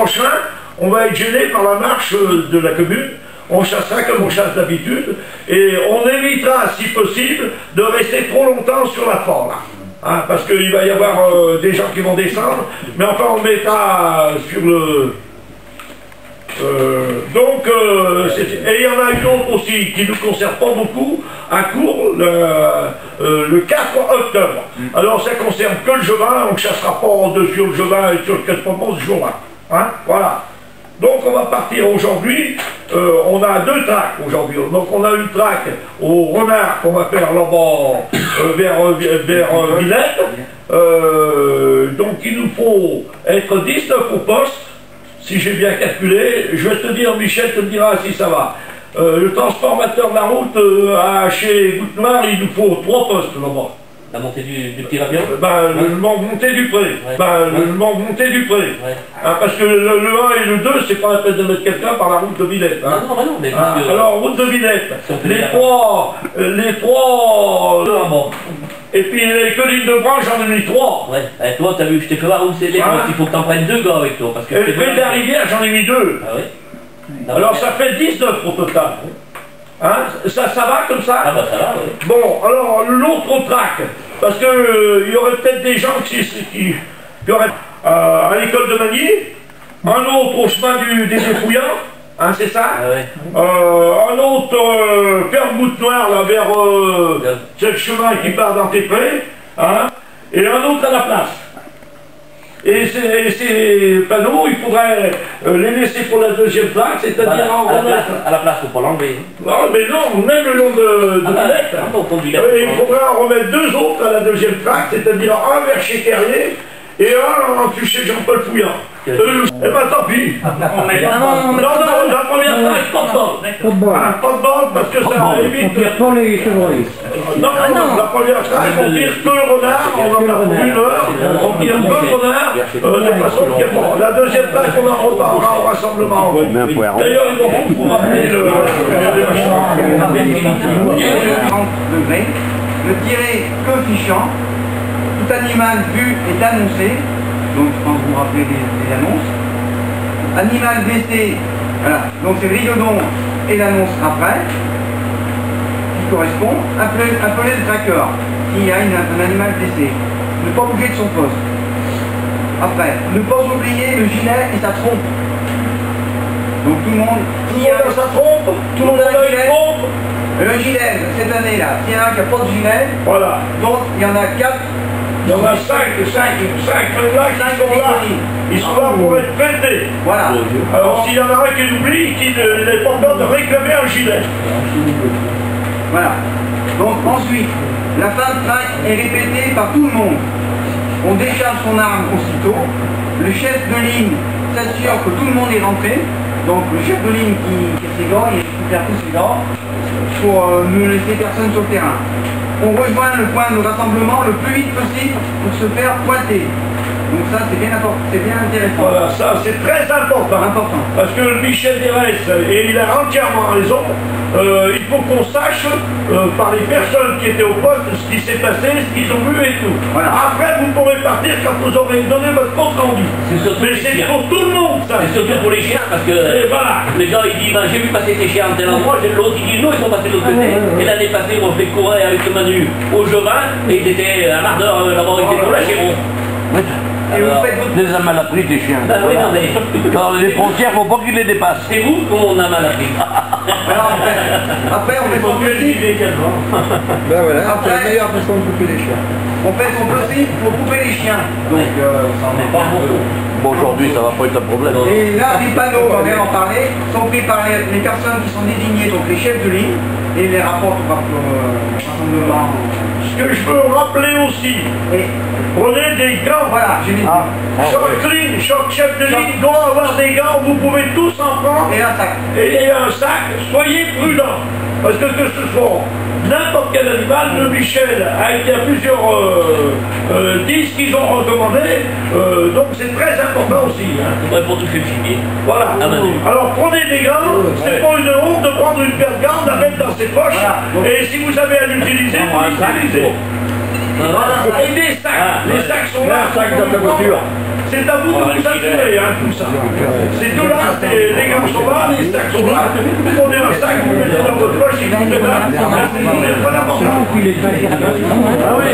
prochain, on va être gêné par la marche de la commune. On chassera comme on chasse d'habitude, et on évitera, si possible, de rester trop longtemps sur la forme. Hein, parce qu'il va y avoir des gens qui vont descendre, mais enfin on mettra sur le... et il y en a une autre aussi qui ne nous concerne pas beaucoup, à Cours, le 4 octobre. Alors ça concerne que le Jevin, on ne chassera pas sur le Jevin et sur le 4 ce jour-là. Hein, voilà. Donc on va partir aujourd'hui, on a 2 tracks aujourd'hui. Donc on a une track au renard qu'on va faire là-bas vers Villette. Donc il nous faut être 19 au poste, si j'ai bien calculé. Je vais te dire, Michel te dira si ça va. Le transformateur de la route chez Goutte-Noire, il nous faut 3 postes là-bas. La montée du petit Rabion, le montée du pré. Le montée du pré. Ouais. Hein, parce que le 1 et le 2, c'est pas la peine de mettre quelqu'un par la route de Villette. Hein. Non, mais alors, route de Villette, les trois... bon. Et puis les collines de branche, j'en ai mis 3. Ouais. Et toi, t'as vu que je t'ai fait voir où c'est les routes, il faut que t'en prennes 2 gars avec toi. Parce que et le pré de la rivière, j'en ai mis 2. Ah oui. Alors ça fait 19 au total. Hein, ça va comme ça? Ah bah ça va, oui. Bon, alors l'autre track, parce que il y aurait peut-être des gens qui auraient à l'école de Magny, un autre au chemin des Dépouillants, hein, c'est ça? Ah ouais. Un autre vers Goutte-Noire, là, vers c'est le chemin qui part dans tes prés, hein, et un autre à la place. Et ces panneaux, il faudrait les laisser pour la 2e track, c'est-à-dire à la place, faut pas l'enlever. Non, mais non, même le long de Villette. Il faudrait en remettre 2 autres à la 2e track, c'est-à-dire un vers chez Terrier et un en chez Jean-Paul Fouillant. Eh ben tant pis. Non, la première track, pas de bol. Pas de bol parce que ça évite... On tire pas les chevreuils. Non, la première track, on tire que le renard, on en a pour 1 heure, on tire que le renard, de façon qu'il y a bon. La 2e track, on en reparlera au rassemblement. D'ailleurs, ils vont vous rappeler le... 30 degrés, le tiré coefficient, tout animal vu est annoncé, donc je pense vous rappeler les annonces. Animal blessé, voilà, donc c'est le rigodon et l'annonce après, qui correspond. Appelez le tracker, qui a un animal blessé. Ne pas bouger de son poste. Après, ne pas oublier le gilet et sa trompe. Donc tout le monde, Qui a sa trompe, tout le monde a une trompe. le gilet, cette année-là, s'il y en a un qui n'a pas de gilet, Voilà. donc il y en a 4. Il y en a 5 là qui sont là. Ils sont là pour être traités. Voilà. Alors s'il y en a un qui l'oublie, qu'il n'ait pas peur de réclamer un gilet. Voilà. Donc ensuite, la fin de track est répétée par tout le monde. On décharge son arme aussitôt. Le chef de ligne s'assure que tout le monde est rentré. Donc le chef de ligne qui fait ses gants, il récupère tous ses gants pour ne laisser personne sur le terrain. On rejoint le point de rassemblement le plus vite possible pour se faire pointer. Donc ça c'est bien important, c'est bien intéressant. Voilà, ça c'est très important. Parce que Michel Derès, et il a entièrement raison, il faut qu'on sache par les personnes qui étaient au poste ce qui s'est passé, ce qu'ils ont vu et tout. Voilà. Après vous pourrez partir quand vous aurez donné votre compte rendu. Mais c'est pour tout le monde ça. C'est surtout pour les chiens, parce que voilà. les gars ils disent, j'ai vu passer tes chiens à tel endroit, l'autre il dit non, ils sont passés de l'autre côté. Et l'année passée, on fait courir avec le Manu au Jevin, et ils étaient à l'ardeur là-bas, ils étaient pour la chéron. Et vous faites votre... Les a mal appris tes chiens. Ben oui, non mais... Alors les frontières, faut pas qu'ils les dépassent. C'est vous qu'on a mal appris. Alors, après on fait son possible. Ben voilà, c'est la meilleure façon de couper les chiens. On fait son possible pour couper les chiens. Donc ça en est pas beaucoup. Bon, aujourd'hui, ça va pas être un problème. Et là, les panneaux, on vient d'en parler, sont pris par les personnes qui sont désignées, donc les chefs de ligne, et les rapportent au rassemblement. Ce que je veux rappeler aussi, prenez des gants. Voilà, je l'ai dit. Chaque ligne, chaque chef de ligne doit avoir des gants, vous pouvez tous en prendre. Et un sac. Et un sac, soyez prudents. Parce que ce soit n'importe quel animal, le Michel a été à plusieurs disques qu'ils ont recommandés, donc c'est très important aussi. Hein. Ouais, pour toucher le gibier. Voilà. Alors prenez des gants, c'est pas une honte de prendre une paire de gants, de la mettre dans ses poches, et si vous avez à l'utiliser, vous l'utilisez. Et des sacs. Les sacs sont là. Sac dans ta voiture. C'est à vous de vous assurer, hein, tout ça. C'est tout là, les gars sont là, les sacs sont là. Vous prenez un sac, vous le mettez dans votre poche et vous le mettez là. C'est pas n'importe quoi. Ah oui,